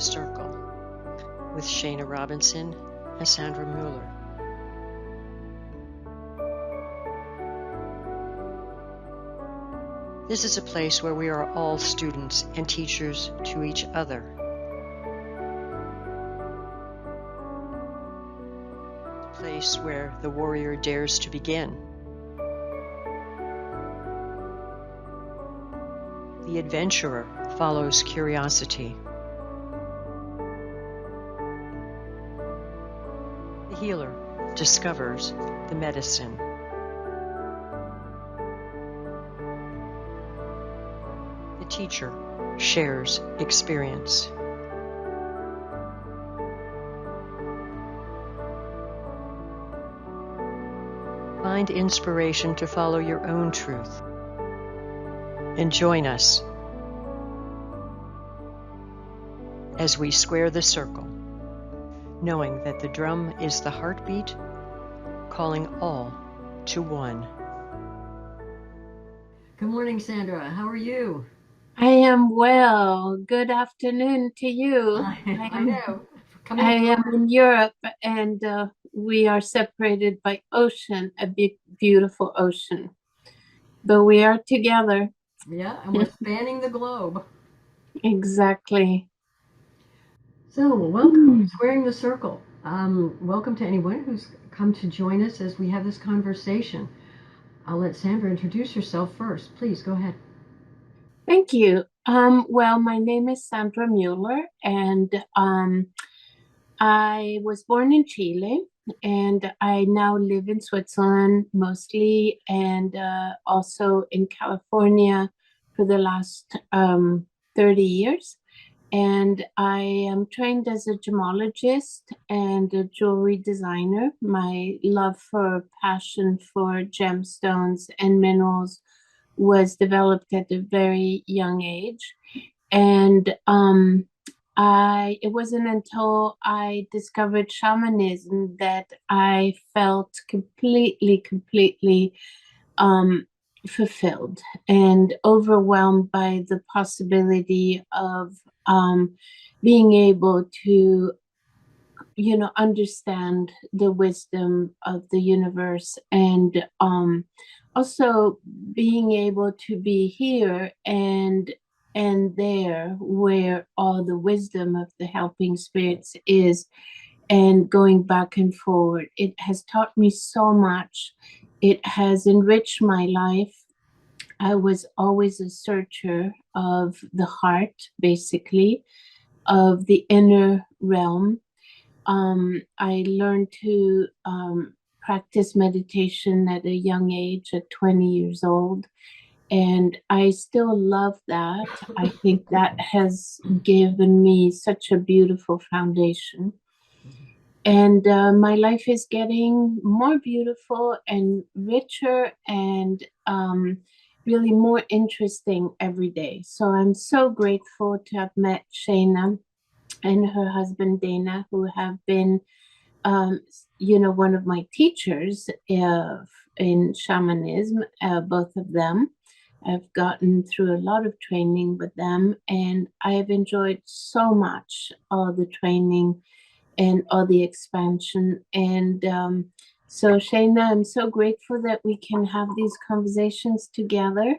Circle with Shana Robinson and Sandra Muller. This is a place where we are all students and teachers to each other. A place where the warrior dares to begin. The adventurer follows curiosity. The healer discovers the medicine. The teacher shares experience. Find inspiration to follow your own truth. And join us as we square the circle, knowing that the drum is the heartbeat, calling all to one. Good morning, Sandra. How are you? I am well. Good afternoon to you. I know. I am in Europe, and we are separated by ocean, a big, beautiful ocean. But we are together. Yeah, and we're spanning the globe. Exactly. So, welcome, Squaring the Circle. Welcome to anyone who's come to join us as we have this conversation. I'll let Sandra introduce herself first. Please, go ahead. Thank you. Well, my name is Sandra Muller, and I was born in Chile, and I now live in Switzerland mostly, and also in California for the last 30 years. And I am trained as a gemologist and a jewelry designer. My love for passion for gemstones and minerals was developed at a very young age. And it wasn't until I discovered shamanism that I felt completely fulfilled and overwhelmed by the possibility of being able to, understand the wisdom of the universe, and also being able to be here and there where all the wisdom of the helping spirits is, and going back and forward. It has taught me so much. It has enriched my life. I was always a searcher of the heart, basically, of the inner realm. I learned to practice meditation at a young age, at 20 years old. And I still love that. I think that has given me such a beautiful foundation. And my life is getting more beautiful and richer and really more interesting every day. So I'm so grateful to have met Shana and her husband Dana, who have been, one of my teachers in shamanism, both of them. I've gotten through a lot of training with them, and I've enjoyed so much all the training and all the expansion. And so, Shana, I'm so grateful that we can have these conversations together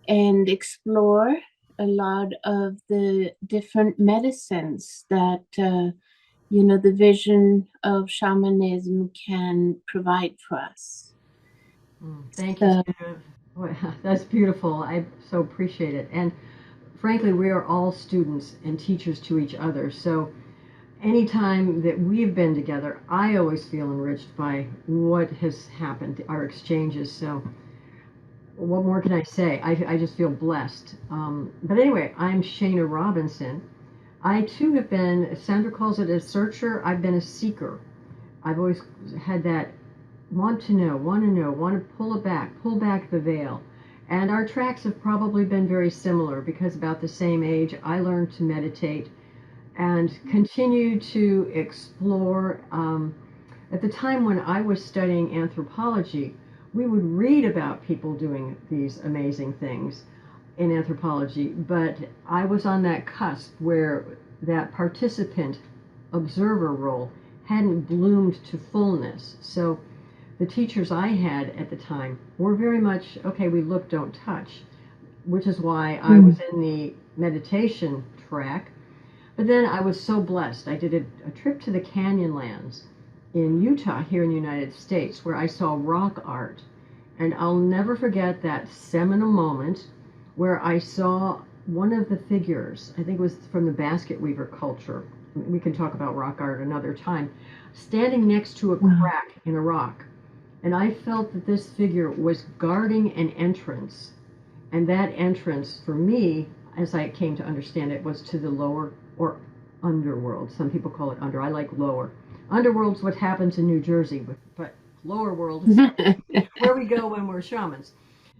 and explore a lot of the different medicines that, the vision of shamanism can provide for us. Thank you, Sandra. Boy, that's beautiful. I so appreciate it. And frankly, we are all students and teachers to each other. So anytime that we've been together, I always feel enriched by what has happened, our exchanges. So what more can I say? I just feel blessed. But anyway, I'm Shana Robinson. I too have been, Sandra calls it a searcher, I've been a seeker. I've always had that want to know, want to pull back the veil. And our tracks have probably been very similar because about the same age I learned to meditate and continue to explore. At the time when I was studying anthropology, we would read about people doing these amazing things in anthropology, but I was on that cusp where that participant observer role hadn't bloomed to fullness. So the teachers I had at the time were very much, okay, we look, don't touch, which is why I was in the meditation track. But then I was so blessed. I did a trip to the Canyonlands in Utah, here in the United States, where I saw rock art. And I'll never forget that seminal moment where I saw one of the figures, I think it was from the basket weaver culture. We can talk about rock art another time, standing next to a crack in a rock. And I felt that this figure was guarding an entrance. And that entrance, for me, as I came to understand it, was to the lower or underworld. Some people call it under. I like lower. Underworld's what happens in New Jersey, but lower world is where we go when we're shamans.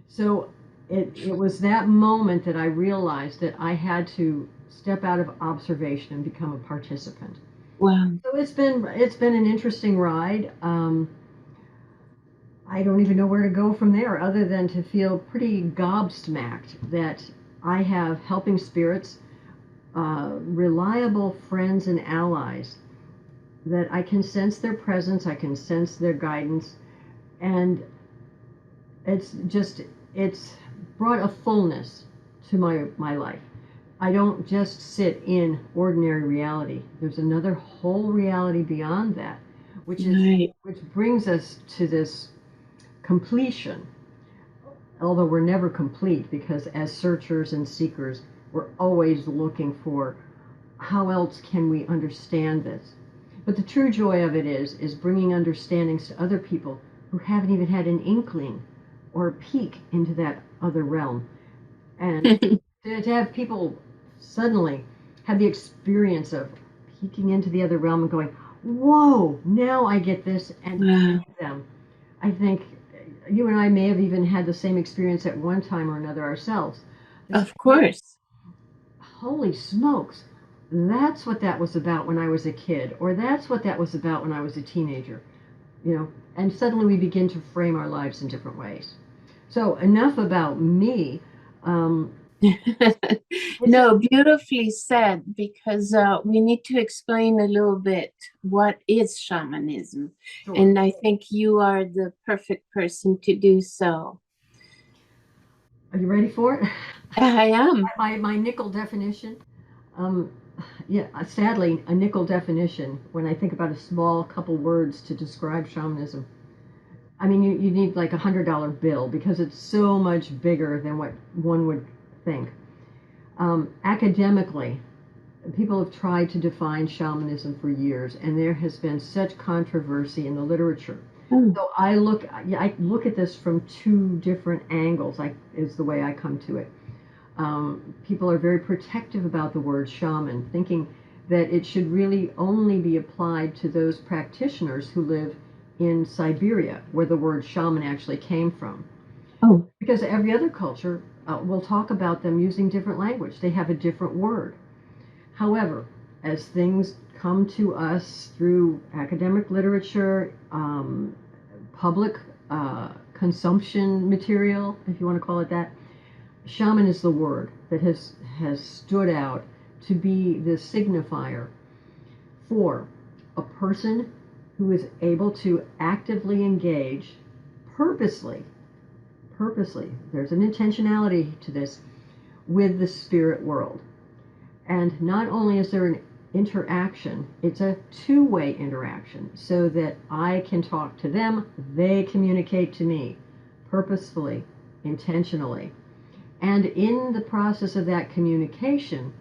So it was that moment that I realized that I had to step out of observation and become a participant. Wow. So it's been an interesting ride. I don't even know where to go from there other than to feel pretty gobsmacked that I have helping spirits, reliable friends and allies, that I can sense their presence, I can sense their guidance, and it's brought a fullness to my life. I don't just sit in ordinary reality. There's another whole reality beyond that, which brings us to this completion, although we're never complete, because as searchers and seekers, we're always looking for how else can we understand this. But the true joy of it is bringing understandings to other people who haven't even had an inkling or a peek into that other realm. And to have people suddenly have the experience of peeking into the other realm and going, whoa, now I get this, and them. I think you and I may have even had the same experience at one time or another ourselves. Of course. Holy smokes, that's what that was about when I was a kid, or that's what that was about when I was a teenager, and suddenly we begin to frame our lives in different ways. So enough about me. Um, No, beautifully said, because we need to explain a little bit what is shamanism. Sure. And I think you are the perfect person to do so. Are you ready for it? I am. My nickel definition. Um, yeah, sadly, a nickel definition, when I think about a small couple words to describe shamanism, I mean, you need like $100 bill because it's so much bigger than what one would think. Academically, people have tried to define shamanism for years, and there has been such controversy in the literature. So I look at this from two different angles. Is the way I come to it. People are very protective about the word shaman, thinking that it should really only be applied to those practitioners who live in Siberia, where the word shaman actually came from. Oh. Because every other culture will talk about them using different language. They have a different word. However, as things come to us through academic literature, public consumption material, if you want to call it that, shaman is the word that has stood out to be the signifier for a person who is able to actively engage purposely, there's an intentionality to this, with the spirit world. And not only is there an interaction, it's a two-way interaction, so that I can talk to them, they communicate to me purposefully, intentionally. And in the process of that communication,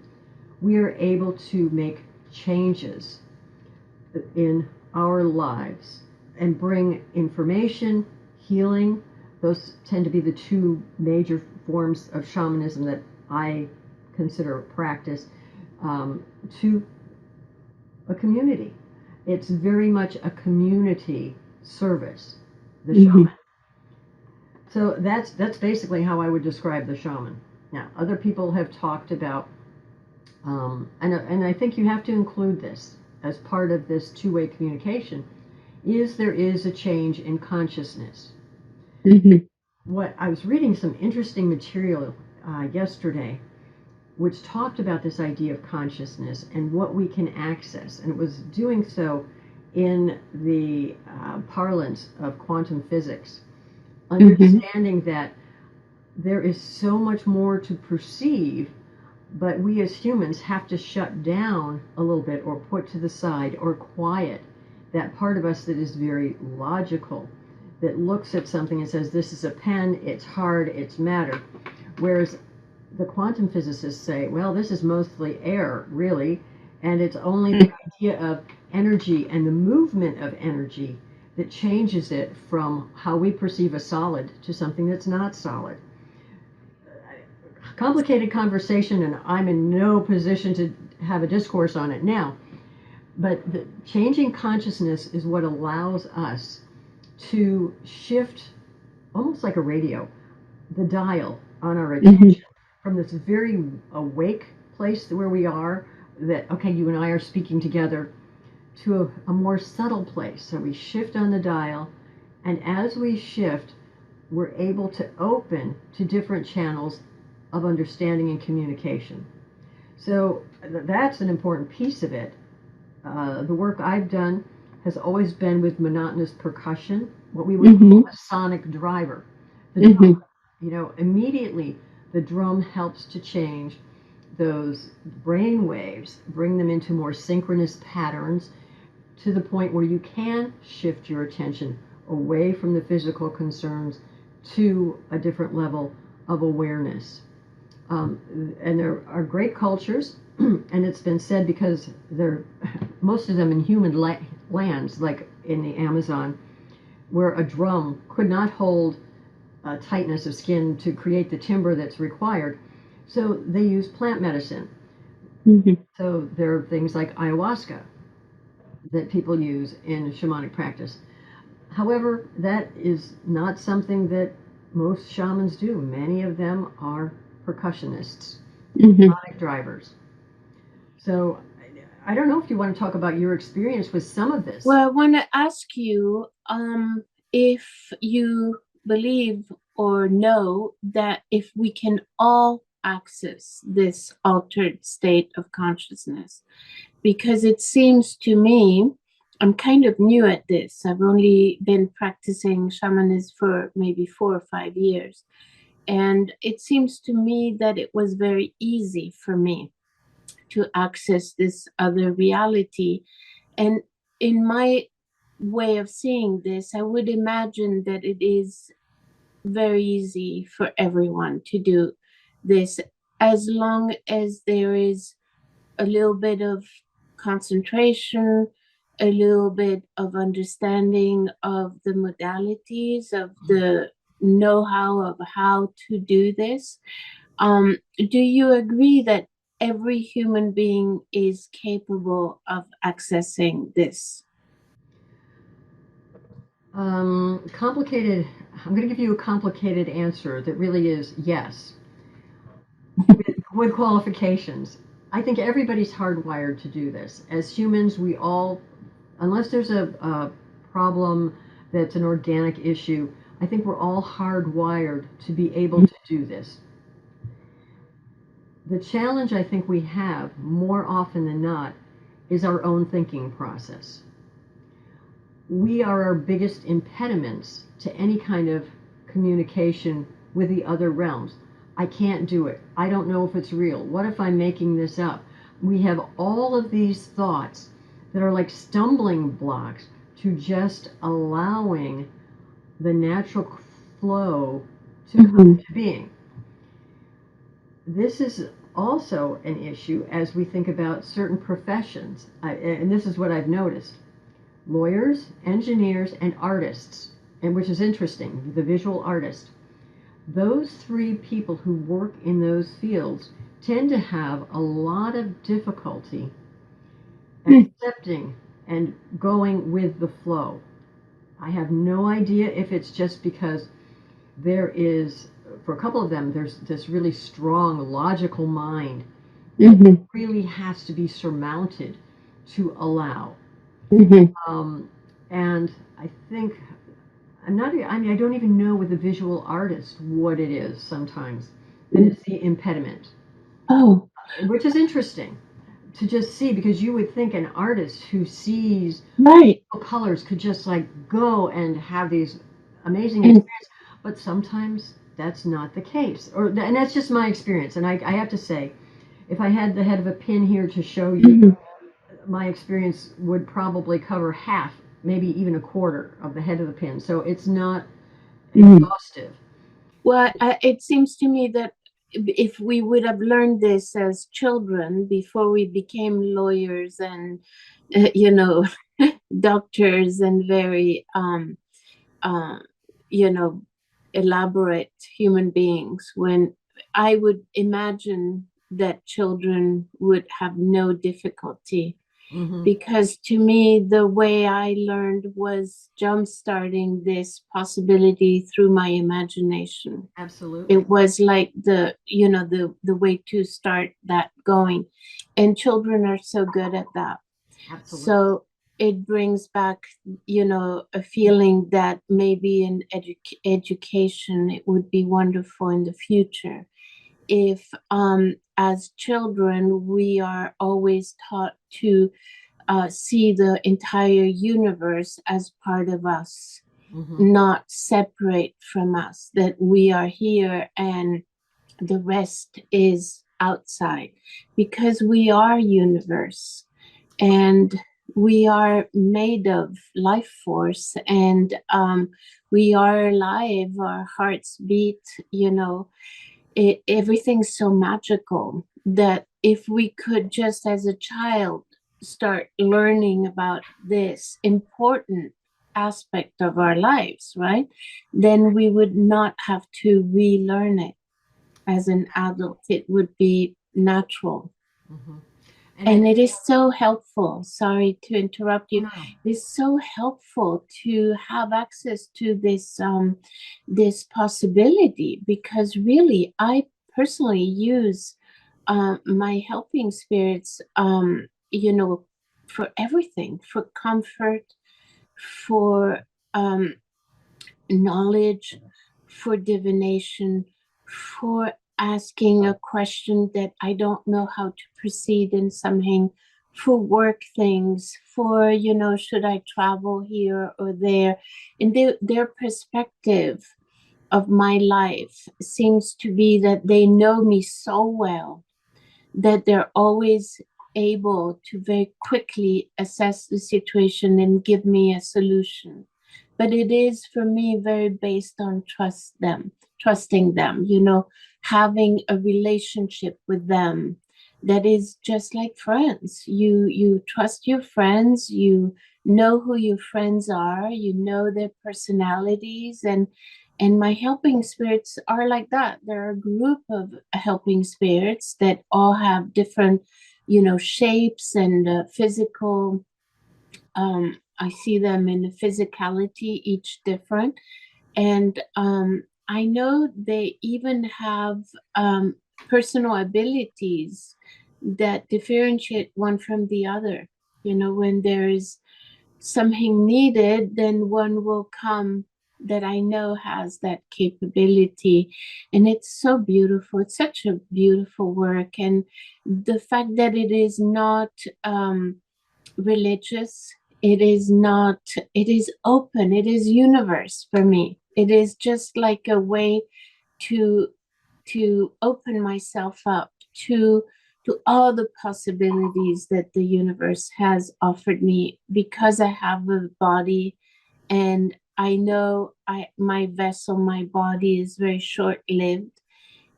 we are able to make changes in our lives and bring information, healing. Those tend to be the two major forms of shamanism that I consider practice, to a community. It's very much a community service, the shaman. So that's basically how I would describe the shaman. Now, other people have talked about, and I think you have to include this as part of this two-way communication, there is a change in consciousness. What I was reading some interesting material yesterday which talked about this idea of consciousness and what we can access. And it was doing so in the parlance of quantum physics, understanding that there is so much more to perceive, but we as humans have to shut down a little bit or put to the side or quiet that part of us that is very logical, that looks at something and says, this is a pen, it's hard, it's matter. Whereas the quantum physicists say, well, this is mostly air, really, and it's only the idea of energy and the movement of energy that changes it from how we perceive a solid to something that's not solid. Complicated conversation, and I'm in no position to have a discourse on it now. But the changing consciousness is what allows us to shift, almost like a radio, the dial on our attention from this very awake place where we are, that, okay, you and I are speaking together, to a more subtle place. So we shift on the dial, and as we shift, we're able to open to different channels of understanding and communication. So that's an important piece of it. The work I've done has always been with monotonous percussion, what we would call a sonic driver. The drum, immediately the drum helps to change those brain waves, bring them into more synchronous patterns to the point where you can shift your attention away from the physical concerns to a different level of awareness. And there are great cultures, and it's been said, because they're most of them in humid lands, like in the Amazon, where a drum could not hold a tightness of skin to create the timbre that's required. So they use plant medicine. So there are things like ayahuasca that people use in shamanic practice. However, that is not something that most shamans do. Many of them are percussionists, sonic drivers. So I don't know if you want to talk about your experience with some of this. Well, I want to ask you if you believe or know that if we can all access this altered state of consciousness, because it seems to me, I'm kind of new at this. I've only been practicing shamanism for maybe 4 or 5 years. And it seems to me that it was very easy for me to access this other reality. And in my way of seeing this, I would imagine that it is very easy for everyone to do this, as long as there is a little bit of concentration, a little bit of understanding of the modalities, of the know-how of how to do this. Do you agree that every human being is capable of accessing this? Complicated. I'm going to give you a complicated answer that really is yes, with qualifications. I think everybody's hardwired to do this. As humans, we all, unless there's a problem that's an organic issue, I think we're all hardwired to be able to do this. The challenge I think we have more often than not is our own thinking process. We are our biggest impediments to any kind of communication with the other realms. I can't do it. I don't know if it's real. What if I'm making this up? We have all of these thoughts that are like stumbling blocks to just allowing the natural flow to come into being. This is also an issue as we think about certain professions, and this is what I've noticed. Lawyers, engineers, and artists, and which is interesting, the visual artist. Those three people who work in those fields tend to have a lot of difficulty accepting and going with the flow. I have no idea if it's just because there is, for a couple of them, there's this really strong logical mind that really has to be surmounted to allow. And I think I don't even know with a visual artist what it is sometimes that is the impediment. Oh, which is interesting to just see, because you would think an artist who sees Right. colors could just like go and have these amazing And experiences, but sometimes that's not the case. And that's just my experience. And I have to say, if I had the head of a pin here to show you, mhm, my experience would probably cover half, maybe even a quarter of the head of the pin. So it's not mhm. exhaustive. Well, it seems to me that if we would have learned this as children before we became lawyers and, you know, doctors and very, uh, you know, elaborate human beings, when I would imagine that children would have no difficulty, Hmm. because to me the way I learned was jump starting this possibility through my imagination. Absolutely. It was like the, the way to start that going, and children are so good at that. Absolutely. So it brings back, a feeling that maybe in education it would be wonderful in the future if, as children, we are always taught to see the entire universe as part of us, Hmm. not separate from us, that we are here and the rest is outside, because we are universe, and we are made of life force, and we are alive, our hearts beat, everything's so magical that if we could just as a child start learning about this important aspect of our lives, right, then we would not have to relearn it as an adult. It would be natural. Hmm. And And it is so helpful. Sorry to interrupt you. no. It's so helpful to have access to this possibility, because really, I personally use my helping spirits, for everything, for comfort, for um, knowledge, for divination, for asking a question that I don't know how to proceed in something, for work things, for, should I travel here or there. And their perspective of my life seems to be that they know me so well that they're always able to very quickly assess the situation and give me a solution. But it is for me very based on trusting them, having a relationship with them that is just like friends. You trust your friends, you know who your friends are, you know their personalities, and my helping spirits are like that. They're a group of helping spirits that all have different, shapes and physical. I see them in the physicality, each different. And I know they even have personal abilities that differentiate one from the other. When there is something needed, then one will come that I know has that capability. And it's so beautiful. It's such a beautiful work. And the fact that it is not religious, it is not, it is open, it is universe for me. It is just like a way to open myself up to all the possibilities that the universe has offered me, because I have a body, and I know my vessel, my body is very short lived,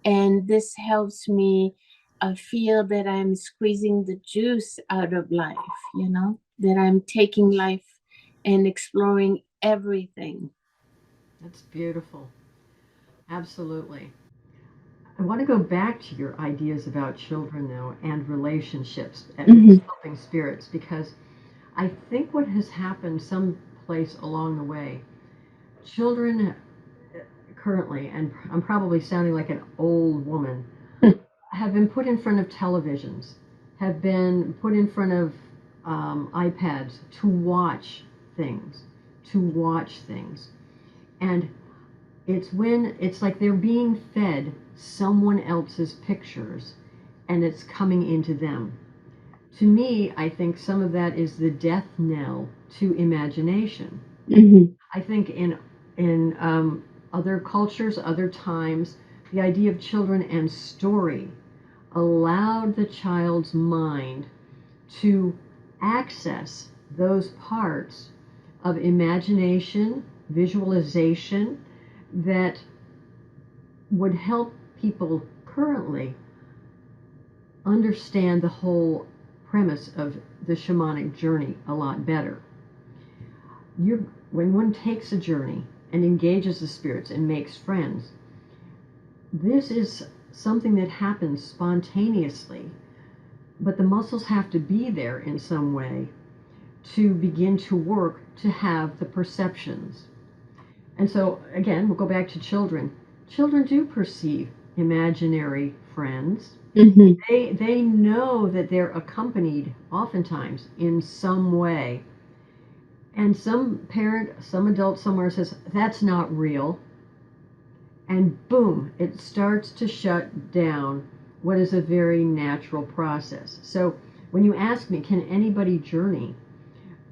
and this helps me feel that I'm squeezing the juice out of life, that I'm taking life and exploring everything. That's beautiful. Absolutely. I want to go back to your ideas about children, though, and relationships with Mhm. helping spirits, because I think what has happened someplace along the way, children currently, and I'm probably sounding like an old woman, have been put in front of televisions, have been put in front of iPads to watch things, to watch things. And it's when it's like they're being fed someone else's pictures, and it's coming into them. To me, I think some of that is the death knell to imagination. Mm-hmm. I think in other cultures, other times, the idea of children and story allowed the child's mind to access those parts of imagination, visualization that would help people currently understand the whole premise of the shamanic journey a lot better. When one takes a journey and engages the spirits and makes friends, this is something that happens spontaneously, but the muscles have to be there in some way to begin to work to have the perceptions. And so, again, we'll go back to children. Children do perceive imaginary friends. Mm-hmm. They know that they're accompanied oftentimes in some way. And some parent, some adult somewhere says, that's not real. And boom, it starts to shut down what is a very natural process. So when you ask me, can anybody journey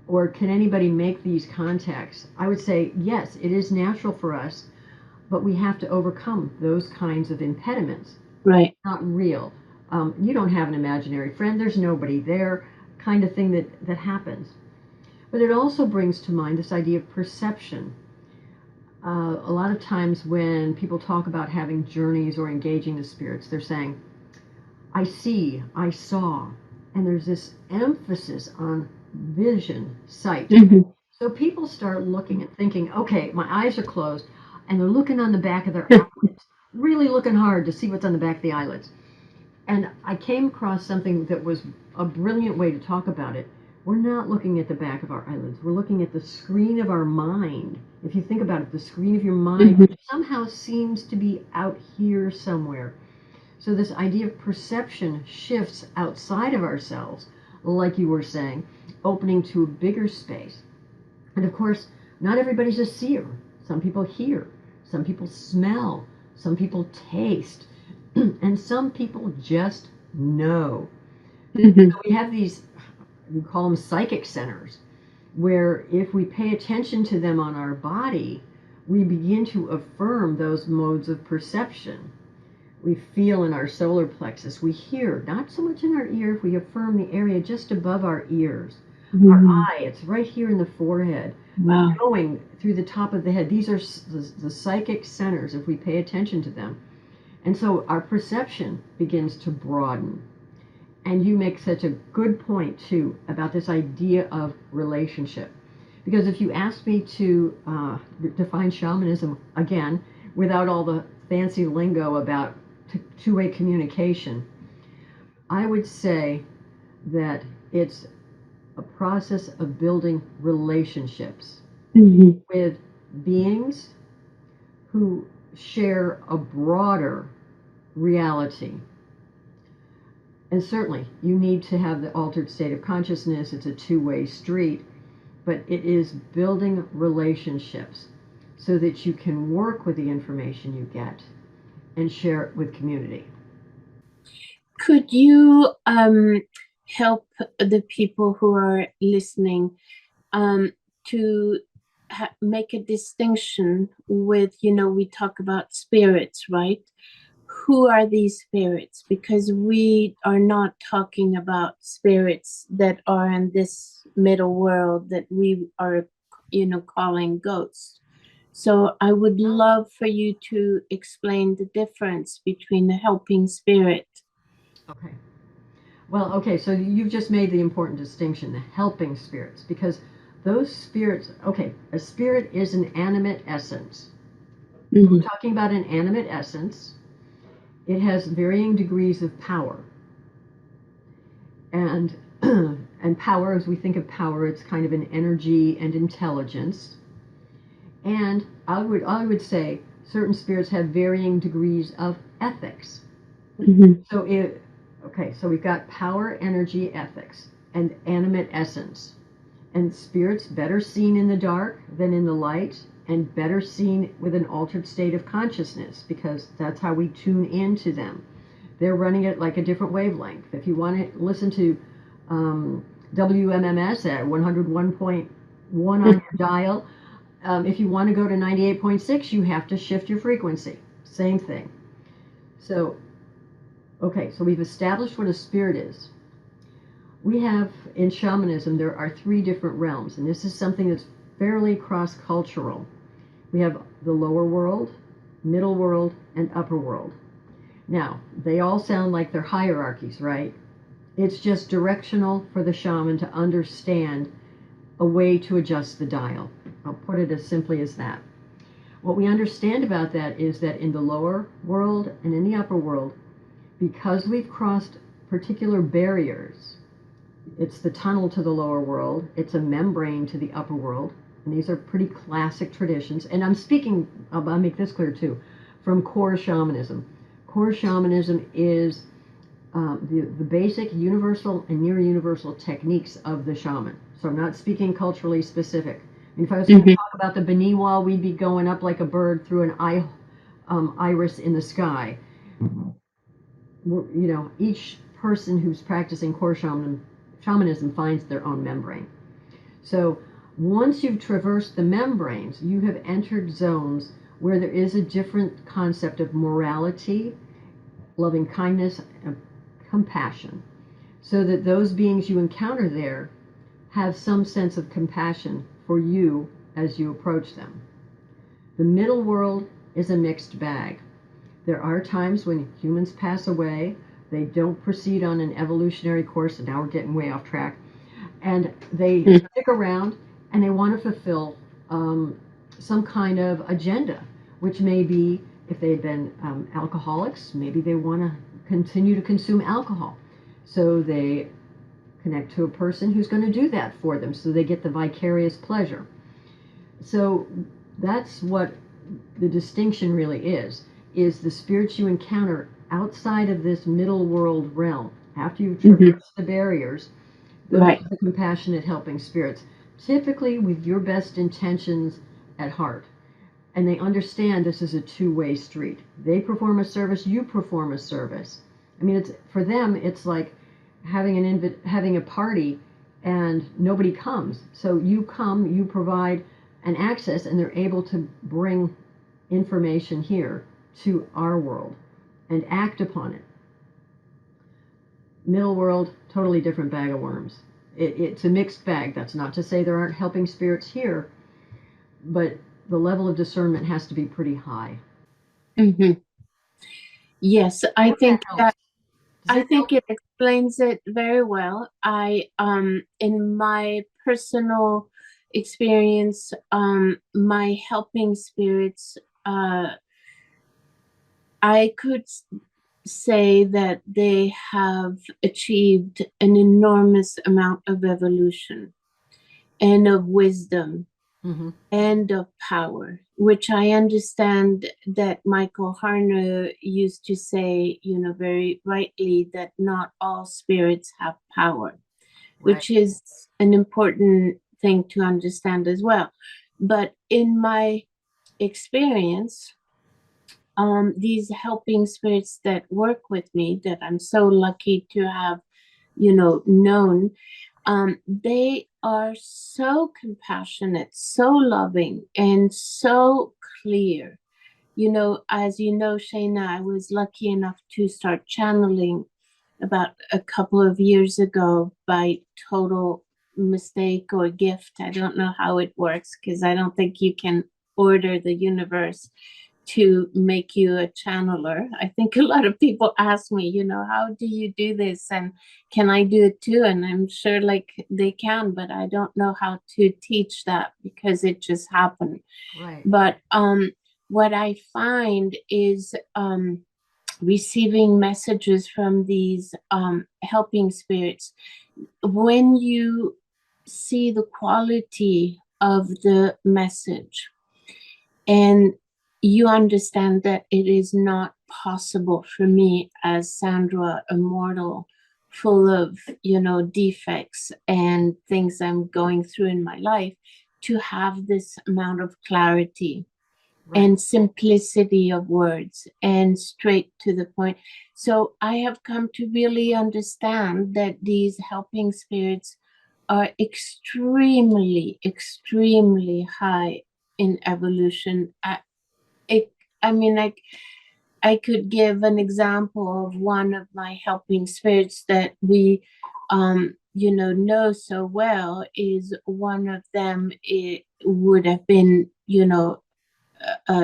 or can anybody make these contacts? I would say, yes, it is natural for us, but we have to overcome those kinds of impediments. Right. Not real. You don't have an imaginary friend. There's nobody there, kind of thing that happens. But it also brings to mind this idea of perception. A lot of times when people talk about having journeys or engaging the spirits, they're saying, I see, I saw. And there's this emphasis on vision, sight. Mm-hmm. So people start looking and thinking, okay, my eyes are closed, and they're looking on the back of their eyelids, really looking hard to see what's on the back of the eyelids. And I came across something that was a brilliant way to talk about it. We're not looking at the back of our eyelids. We're looking at the screen of our mind. If you think about it, the screen of your mind, Mm-hmm. which somehow seems to be out here somewhere. So this idea of perception shifts outside of ourselves, like you were saying, opening to a bigger space. And of course, not everybody's a seer. Some people hear, some people smell, some people taste, and some people just know. Mm-hmm. So we have these, we call them psychic centers, where if we pay attention to them on our body, we begin to affirm those modes of perception. We feel in our solar plexus. We hear, not so much in our ear, if we affirm the area just above our ears. Our Mm-hmm. eye, it's right here in the forehead, Wow. going through the top of the head. These are the psychic centers if we pay attention to them. And so our perception begins to broaden. And you make such a good point, too, about this idea of relationship. Because if you ask me to define shamanism again, without all the fancy lingo about two-way communication, I would say that it's a process of building relationships Mm-hmm. with beings who share a broader reality. And certainly, you need to have the altered state of consciousness. It's a two-way street, but it is building relationships so that you can work with the information you get and share it with community. Could you help the people who are listening to make a distinction with, we talk about spirits, right? Who are these spirits? Because we are not talking about spirits that are in this middle world that we are, calling ghosts. So I would love for you to explain the difference between the helping spirit. Okay. Well, okay, so you've just made the important distinction, the helping spirits, because those spirits, okay, a spirit is an animate essence. So we're Mm-hmm. talking about an animate essence. It has varying degrees of power. And and power, as we think of power, it's kind of an energy and intelligence. And I would say certain spirits have varying degrees of ethics. Mm-hmm. So okay, so we've got power, energy, ethics, and animate essence. And spirits better seen in the dark than in the light, and better seen with an altered state of consciousness, because that's how we tune into them. they're running it like a different wavelength. If you want to listen to WMMS at 101.1 on your dial, if you want to go to 98.6, you have to shift your frequency. Same thing. So, okay, so we've established what a spirit is. We have, in shamanism, there are three different realms, and this is something that's fairly cross-cultural. We have the lower world, middle world, and upper world. Now, they all sound like they're hierarchies, right? It's just directional for the shaman to understand a way to adjust the dial. I'll put it as simply as that. What we understand about that is that in the lower world and in the upper world, because we've crossed particular barriers, it's the tunnel to the lower world, it's a membrane to the upper world, and these are pretty classic traditions. And I'm speaking, I'll make this clear too, from core shamanism. Core shamanism is the basic universal and near universal techniques of the shaman. So I'm not speaking culturally specific. I mean, if I was going to talk about the Beniwa, we'd be going up like a bird through an iris in the sky. Each person who's practicing core shamanism finds their own membrane. So once you've traversed the membranes, you have entered zones where there is a different concept of morality, loving kindness, and compassion, so that those beings you encounter there have some sense of compassion for you as you approach them. The middle world is a mixed bag. There are times when humans pass away, they don't proceed on an evolutionary course, and now we're getting way off track, and they stick around and they want to fulfill some kind of agenda, which may be, if they had been alcoholics, maybe they want to continue to consume alcohol. So they connect to a person who's going to do that for them, so they get the vicarious pleasure. So that's what the distinction really is the spirits you encounter outside of this middle world realm. After you've traversed the barriers, those are the compassionate helping spirits, typically with your best intentions at heart. And they understand this is a two-way street. They perform a service, you perform a service. I mean, it's for them, it's like having a party and nobody comes. So you come, you provide an access, and they're able to bring information here to our world and act upon it. Middle world, totally different bag of worms. It's a mixed bag. That's not to say there aren't helping spirits here, but the level of discernment has to be pretty high. Yes, I think it explains it very well. In my personal experience, my helping spirits, I could say that they have achieved an enormous amount of evolution and of wisdom and of power, which I understand that Michael Harner used to say, very rightly, that not all spirits have power, which is an important thing to understand as well. But in my experience, these helping spirits that work with me, that I'm so lucky to have, known, they are so compassionate, so loving, and so clear. As you know, Shana, I was lucky enough to start channeling about a couple of years ago by total mistake or gift. I don't know how it works, because I don't think you can order the universe to make you a channeler. I think a lot of people ask me, how do you do this? And can I do it too? And I'm sure they can, but I don't know how to teach that because it just happened. Right. But what I find is receiving messages from these helping spirits, when you see the quality of the message and you understand that it is not possible for me as Sandra, a mortal, full of, defects and things I'm going through in my life, to have this amount of clarity Right. and simplicity of words and straight to the point. So I have come to really understand that these helping spirits are extremely, extremely high in evolution. It, I mean, I could give an example of one of my helping spirits that we, know so well. Is one of them, it would have been,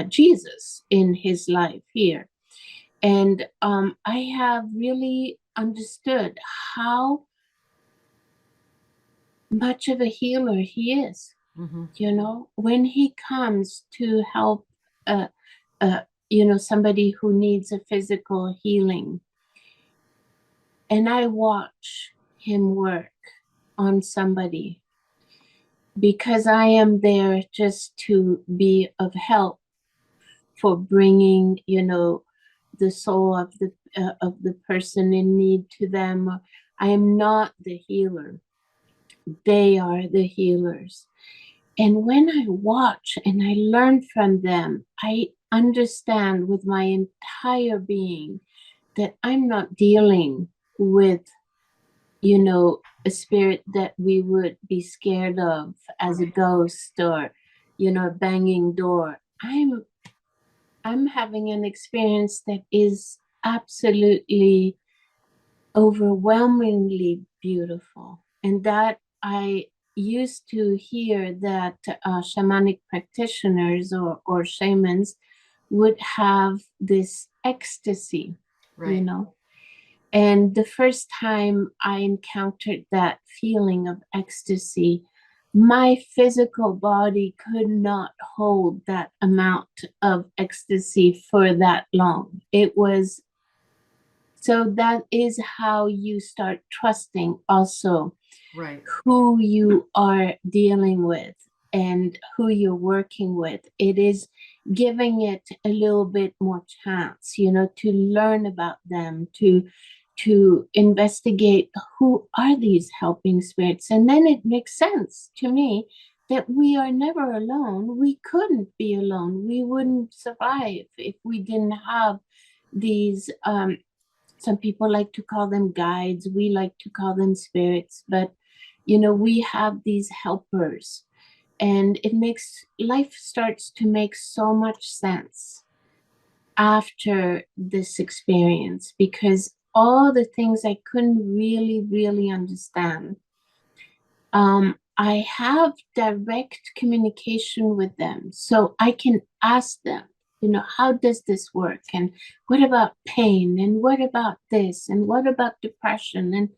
Jesus in his life here. And I have really understood how much of a healer he is. Mm-hmm. When he comes to help, uh, uh, somebody who needs a physical healing, and I watch him work on somebody because I am there just to be of help for bringing, the soul of the person in need to them. I am not the healer. They are the healers. And when I watch and I learn from them, I understand with my entire being that I'm not dealing with, a spirit that we would be scared of as a Right. ghost or, a banging door. I'm having an experience that is absolutely overwhelmingly beautiful. And that I used to hear that shamanic practitioners or shamans would have this ecstasy, you Right. know. And the first time I encountered that feeling of ecstasy, my physical body could not hold that amount of ecstasy for that long. It was so that is how you start trusting also Right. who you are dealing with and who you're working with. It is giving it a little bit more chance, to learn about them, to investigate who are these helping spirits. And then it makes sense to me that we are never alone. We couldn't be alone. We wouldn't survive if we didn't have these some people like to call them guides. We like to call them spirits. But, we have these helpers. And it makes life starts to make so much sense after this experience because all the things I couldn't really, really understand, I have direct communication with them. So I can ask them, how does this work? And what about pain? And what about this? And what about depression? And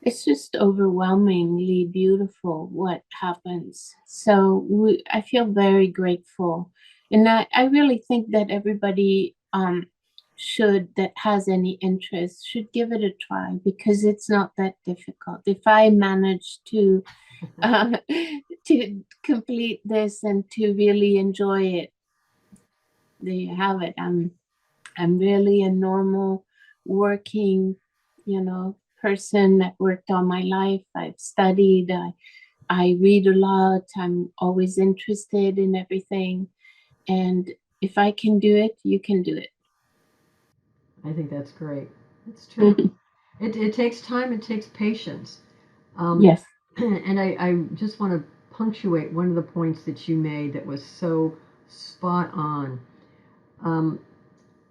it's just overwhelmingly beautiful what happens. So I feel very grateful. And I really think that everybody that has any interest should give it a try because it's not that difficult. If I manage uh, to complete this and to really enjoy it, there you have it. I'm really a normal working, person that worked all my life. I've studied. I read a lot. I'm always interested in everything. And if I can do it, you can do it. I think that's great. It's true. It takes time. It takes patience. Um, Yes. and I just want to punctuate one of the points that you made that was so spot on. Um,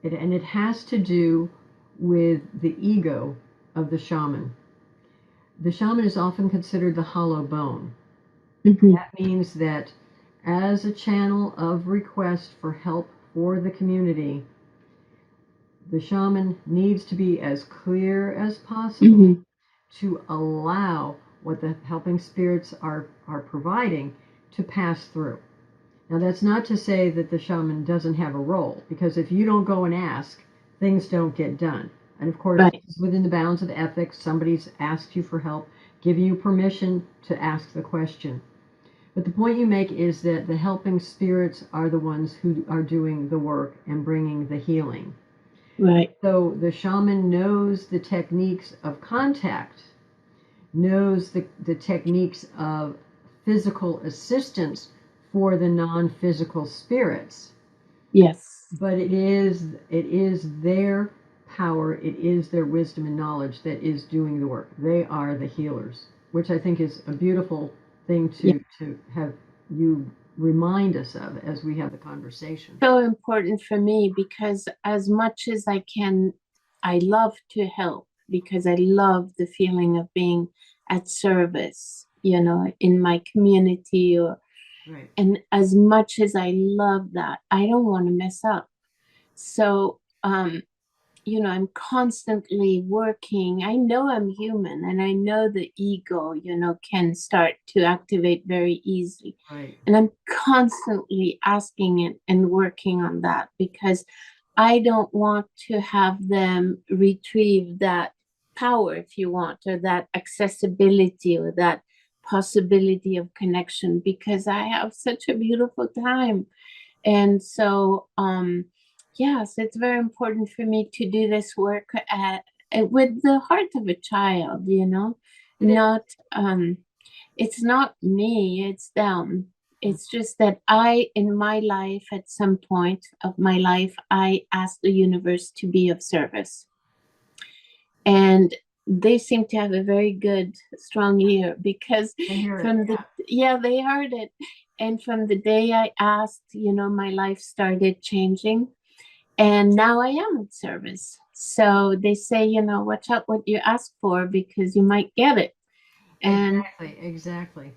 and it has to do with the ego of the shaman. The shaman is often considered the hollow bone. Hmm. That means that as a channel of request for help for the community, the shaman needs to be as clear as possible Hmm. to allow what the helping spirits are providing to pass through. Now, that's not to say that the shaman doesn't have a role, because if you don't go and ask, things don't get done. And of course, Right. this is within the bounds of ethics. Somebody's asked you for help, giving you permission to ask the question. But the point you make is that the helping spirits are the ones who are doing the work and bringing the healing. Right. So the shaman knows the techniques of contact, knows the techniques of physical assistance for the non physical spirits. Yes. But it is their power, it is their wisdom and knowledge that is doing the work. They are the healers, which I think is a beautiful thing Yeah. to have you remind us of as we have the conversation. So important for me because as much as I can, I love to help because I love the feeling of being at service, in my community or Right. and as much as I love that, I don't want to mess up. So I'm constantly working. I know I'm human and I know the ego, can start to activate very easily. Right. And I'm constantly asking it and working on that because I don't want to have them retrieve that power, if you want, or that accessibility or that possibility of connection because I have such a beautiful time. And so, yes, it's very important for me to do this work with the heart of a child, It is. not, it's not me, it's them. Mm. It's just that in my life, at some point of my life, I asked the universe to be of service. And they seem to have a very good, strong ear because I hear it. from the, yeah, they heard it. And from the day I asked, my life started changing. And now I am at service. So they say, watch out what you ask for because you might get it. And Exactly. Exactly.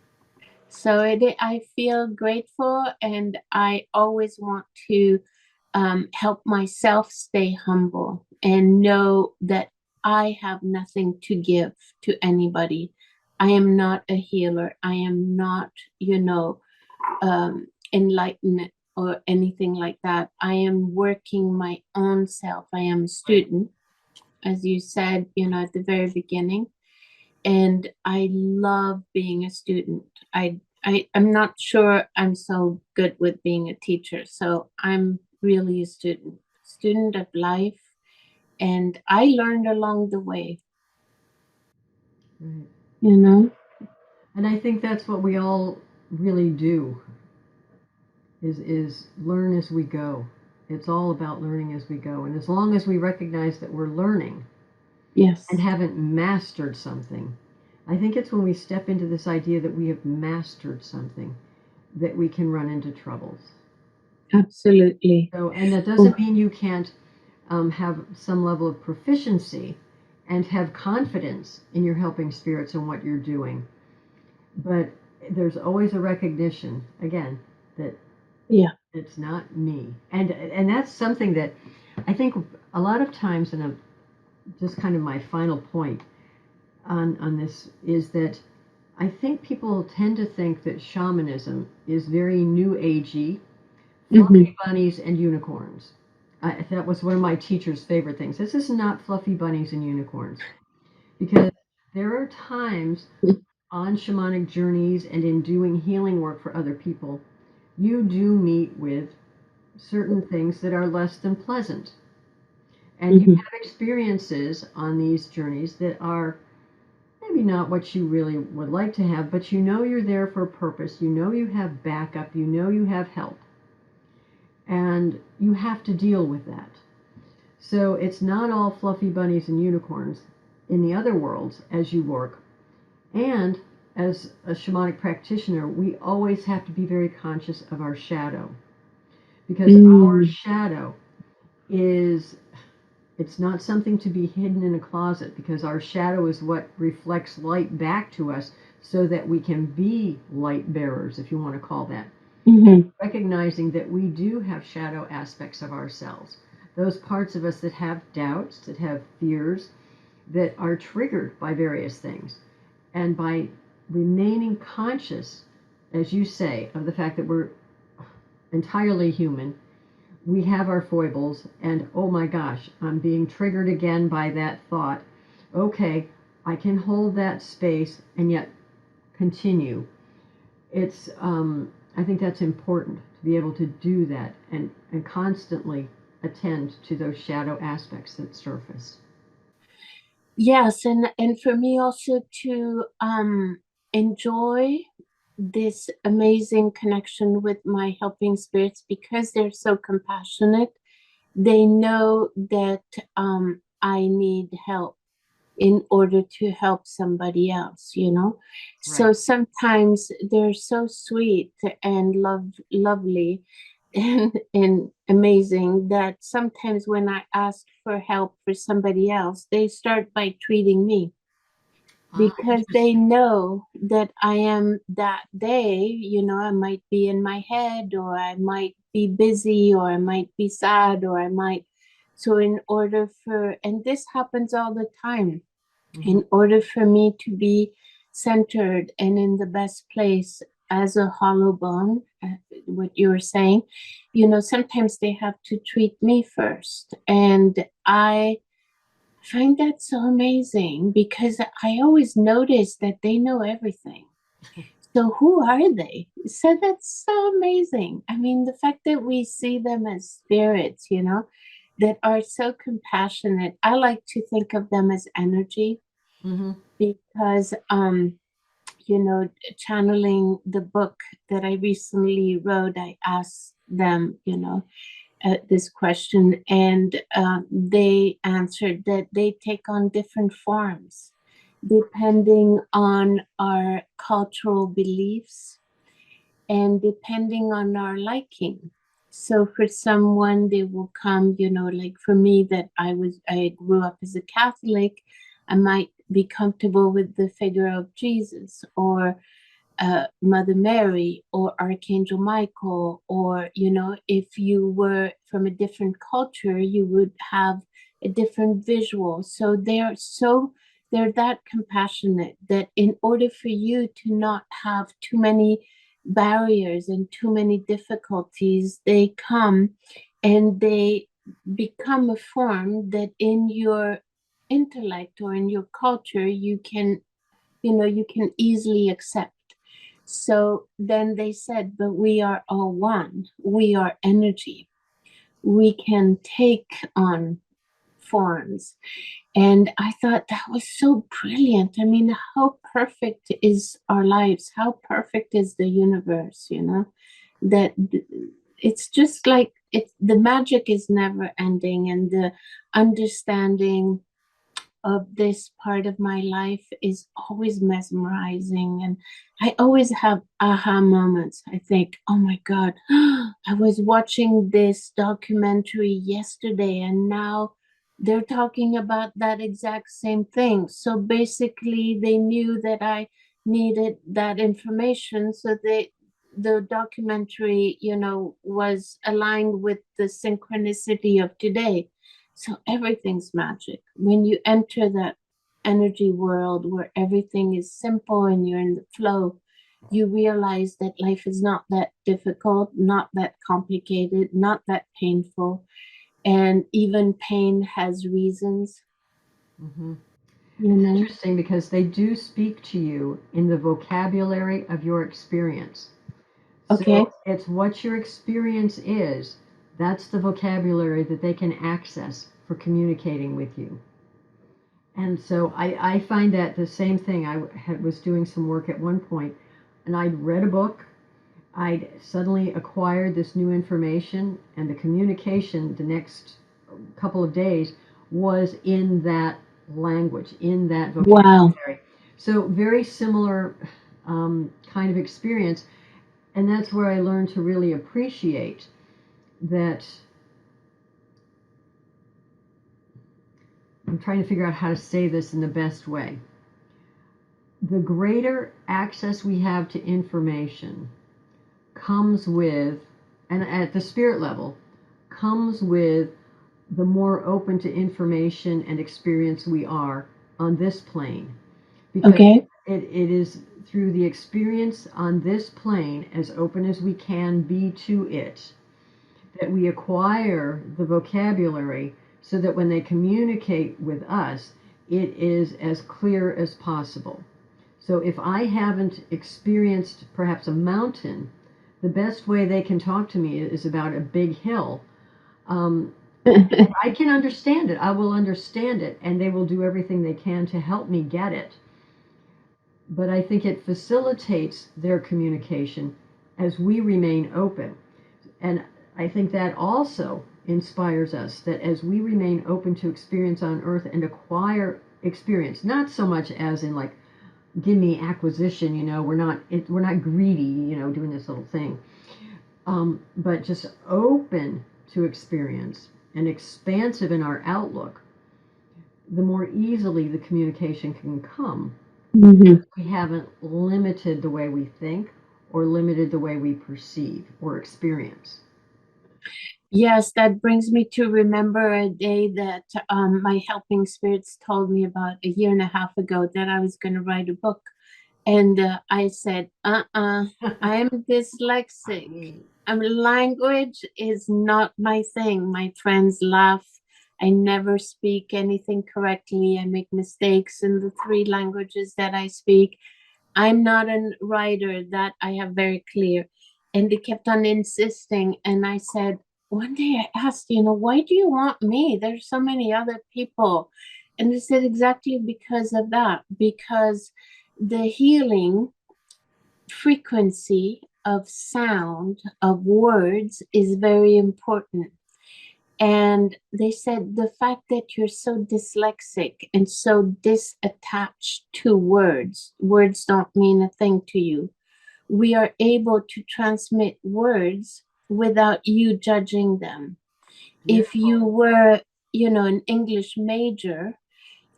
so I feel grateful, and I always want to help myself stay humble and know that I have nothing to give to anybody. I am not a healer. I am not, enlightened or anything like that. I am working my own self. I am a Right. student, as you said, at the very beginning, and I love being a student. I'm not sure I'm so good with being a teacher, so I'm really a student of life, and I learned along the way, Right. you know. And I think that's what we all really do is learn as we go. It's all about learning as we go. And as long as we recognize that we're learning and Yes, haven't mastered something, I think it's when we step into this idea that we have mastered something that we can run into troubles. absolutely. So, and that Oh, doesn't mean you can't have some level of proficiency and have confidence in your helping spirits and what you're doing. But there's always a recognition, again, that yeah. it's not me, and that's something that I think a lot of times, and just kind of my final point on this is that I think people tend to think that shamanism is very new agey, Mm-hmm. fluffy bunnies and unicorns. That was one of my teacher's favorite things. This is not fluffy bunnies and unicorns because there are times on shamanic journeys and in doing healing work for other people, you do meet with certain things that are less than pleasant. And you Mm-hmm. have experiences on these journeys that are maybe not what you really would like to have, but you know you're there for a purpose. You know you have backup. You know you have help. And you have to deal with that. So it's not all fluffy bunnies and unicorns in the other worlds as you work. And as a shamanic practitioner, we always have to be very conscious of our shadow because our Mm-hmm. shadow is it's not something to be hidden in a closet because our shadow is what reflects light back to us so that we can be light bearers, if you want to call that. Mm-hmm. Recognizing that we do have shadow aspects of ourselves, those parts of us that have doubts, that have fears, that are triggered by various things. And by remaining conscious, as you say, of the fact that we're entirely human, we have our foibles, and oh my gosh, I'm being triggered again by that thought. Okay, I can hold that space and yet continue. I think that's important to be able to do that and constantly attend to those shadow aspects that surface. Yes, and for me also to enjoy this amazing connection with my helping spirits because they're so compassionate. They know that I need help in order to help somebody else, you know. So Right. sometimes they're so sweet and lovely and amazing that sometimes when I ask for help for somebody else, they start by treating me Ah, because they interesting. know that I am that day, you know, I might be in my head or I might be busy or I might be sad or I might. So, in order for, and this happens all the time, Hmm. in order for me to be centered and in the best place as a hollow bone, what you were saying, you know, sometimes they have to treat me first. And I find that so amazing because I always notice that they know everything. So who are they? So that's so amazing. I mean, the fact that we see them as spirits, you know, that are so compassionate. I like to think of them as energy Hmm. because you know, channeling the book that I recently wrote, I asked them, you know, this question, and they answered that they take on different forms depending on our cultural beliefs and depending on our liking. So for someone, they will come, you know, like for me, that I grew up as a Catholic, I might be comfortable with the figure of Jesus or Mother Mary or Archangel Michael, or, you know, if you were from a different culture, you would have a different visual. So they're that compassionate that in order for you to not have too many barriers and too many difficulties, they come and they become a form that in your intellect or in your culture you can, you know, you can easily accept. So then they said, but we are all one. We are energy. We can take on forms. And I thought that was so brilliant. I mean, how perfect is our lives? How perfect is the universe, you know? That it's just like it's the magic is never ending, and the understanding of this part of my life is always mesmerizing. And I always have aha moments. I think, oh my God, I was watching this documentary yesterday and now they're talking about that exact same thing. So basically, they knew that I needed that information. So the documentary, you know, was aligned with the synchronicity of today. So everything's magic. When you enter that energy world where everything is simple and you're in the flow, you realize that life is not that difficult, not that complicated, not that painful. And even pain has reasons, Hmm. you It's know? interesting because they do speak to you in the vocabulary of your experience. So Okay. it's what your experience is. That's the vocabulary that they can access for communicating with you. And so I find that the same thing. Was doing some work at one point, and I'd read a book. I'd suddenly acquired this new information, and the communication the next couple of days was in that language, in that Wow. vocabulary. So very similar kind of experience, and that's where I learned to really appreciate that. I'm trying to figure out how to say this in the best way. The greater access we have to information comes with, and at the spirit level, comes with the more open to information and experience we are on this plane. Because Okay. it is through the experience on this plane, as open as we can be to it, that we acquire the vocabulary so that when they communicate with us, it is as clear as possible. So if I haven't experienced perhaps a mountain, the best way they can talk to me is about a big hill. Um, I can understand it. I will understand it, and they will do everything they can to help me get it. but I think it facilitates their communication as we remain open. And I think that also inspires us that as we remain open to experience on earth and acquire experience, not so much as in like, give me acquisition, we're not greedy, doing this little thing, but just open to experience and expansive in our outlook, the more easily the communication can come. Mhm. We haven't limited the way we think or limited the way we perceive or experience. Yes, that brings me to remember a day that my helping spirits told me about a year and a half ago that I was going to write a book. And I said, I'm dyslexic. Language is not my thing. My friends laugh. I never speak anything correctly. I make mistakes in the three languages that I speak. I'm not a writer, that I have very clear. And they kept on insisting. And I said, one day I asked, why do you want me? There's so many other people. And they said, exactly because of that, because the healing frequency of sound, of words, is very important. And they said the fact that you're so dyslexic and so disattached to words don't mean a thing to you. We are able to transmit words without you judging them. If you were, an English major,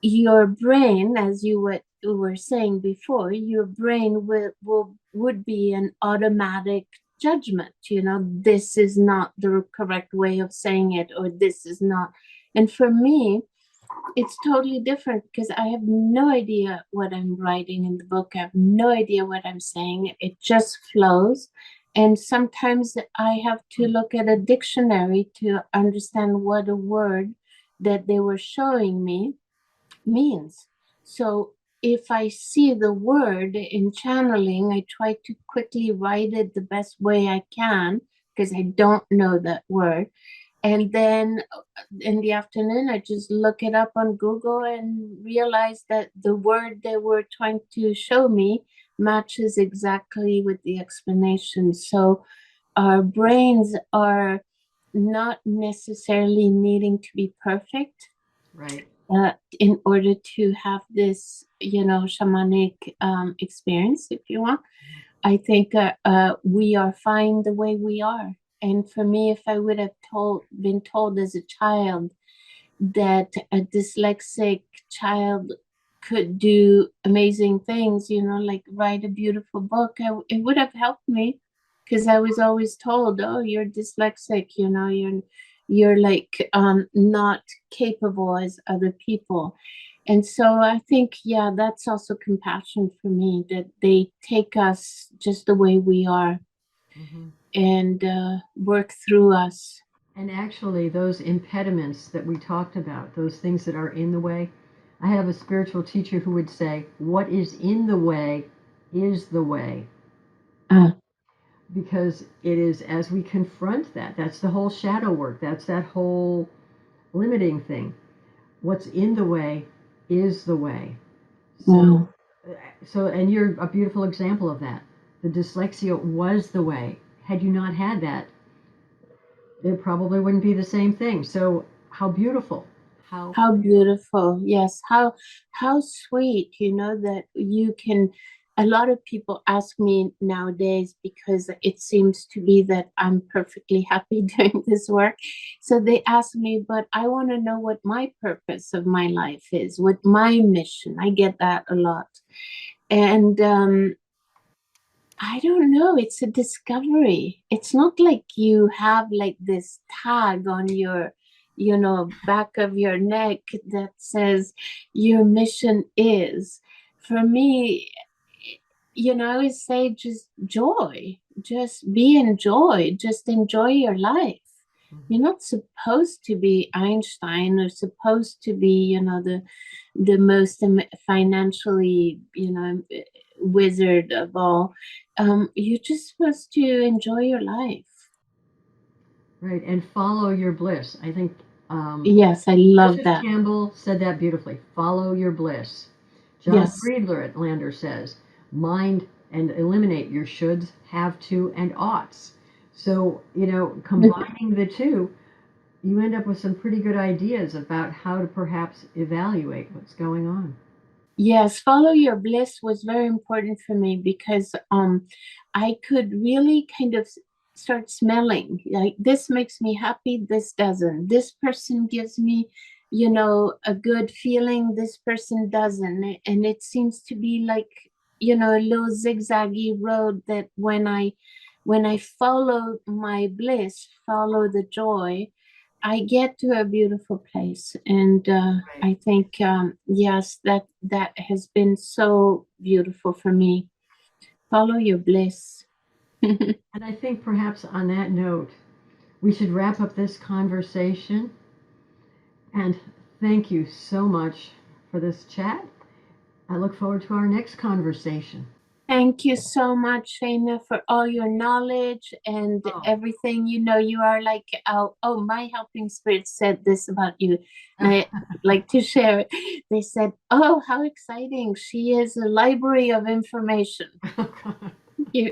your brain, as you were saying before, your brain would be an automatic judgment. This is not the correct way of saying it, or this is not. And for me, it's totally different because I have no idea what I'm writing in the book. I have no idea what I'm saying. It just flows. And sometimes I have to look at a dictionary to understand what a word that they were showing me means. So if I see the word in channeling, I try to quickly write it the best way I can because I don't know that word. And then in the afternoon, I just look it up on Google and realize that the word they were trying to show me matches exactly with the explanation. So our brains are not necessarily needing to be perfect, Right. in order to have this, shamanic experience, if you want. I think we are fine the way we are. And for me, if I would have been told as a child that a dyslexic child could do amazing things, like write a beautiful book, it would have helped me because I was always told, oh, you're dyslexic, you're like not capable as other people. And so I think, yeah, that's also compassion for me, that they take us just the way we are Hmm. and work through us. And actually, those impediments that we talked about, those things that are in the way, I have a spiritual teacher who would say, what is in the way is the way. Uh, Because it is as we confront that, that's the whole shadow work, that's that whole limiting thing. What's in the way is the way. So, wow. and you're a beautiful example of that. The dyslexia was the way. Had you not had that, it probably wouldn't be the same thing. So, how beautiful. How How beautiful. beautiful. Yes. How sweet, that you can. A lot of people ask me nowadays because it seems to be that I'm perfectly happy doing this work. So they ask me, but I want to know what my purpose of my life is, what my mission. I get that a lot. And I don't know. It's a discovery. It's not like you have like this tag on your, back of your neck that says your mission is. For me, I always say just joy, just be in joy, just enjoy your life. You're Mhm. not supposed to be Einstein or supposed to be, the most financially, wizard of all. You're just supposed to enjoy your life. Right, and follow your bliss. I think Yes, I love Joseph that. Campbell said that beautifully. Follow your bliss. John Yes. Friedlander says, mind and eliminate your shoulds, have to, and oughts. So, combining the two, you end up with some pretty good ideas about how to perhaps evaluate what's going on. Yes, follow your bliss was very important for me because I could really kind of start smelling like this makes me happy, this doesn't. This person gives me, a good feeling, this person doesn't. And it seems to be like, a little zigzaggy road that when I follow my bliss, follow the joy, I get to a beautiful place, and Right. I think yes, that has been so beautiful for me. Follow your bliss. And I think perhaps on that note, we should wrap up this conversation. And thank you so much for this chat. I look forward to our next conversation. Thank you so much, Shana, for all your knowledge and Oh. everything. You are like, oh, my helping spirit said this about you. And I like to share it. They said, oh, how exciting. She is a library of information. You,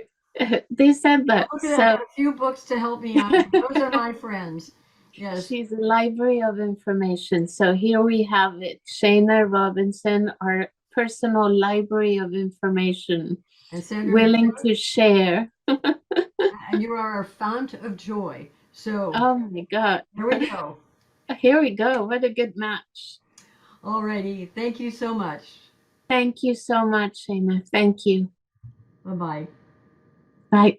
they said that. Look at that. I So got a few books to help me out. Those are my friends. Yes. she's a library of information. So here we have it. Shana Robinson, our personal library of information, And Sandra willing Muller, to share. and you are our fount of joy. So Oh my God. here we go. Here we go. What a good match. Alrighty. Thank you so much. Thank you so much, Shana. Thank you. Bye bye. Bye.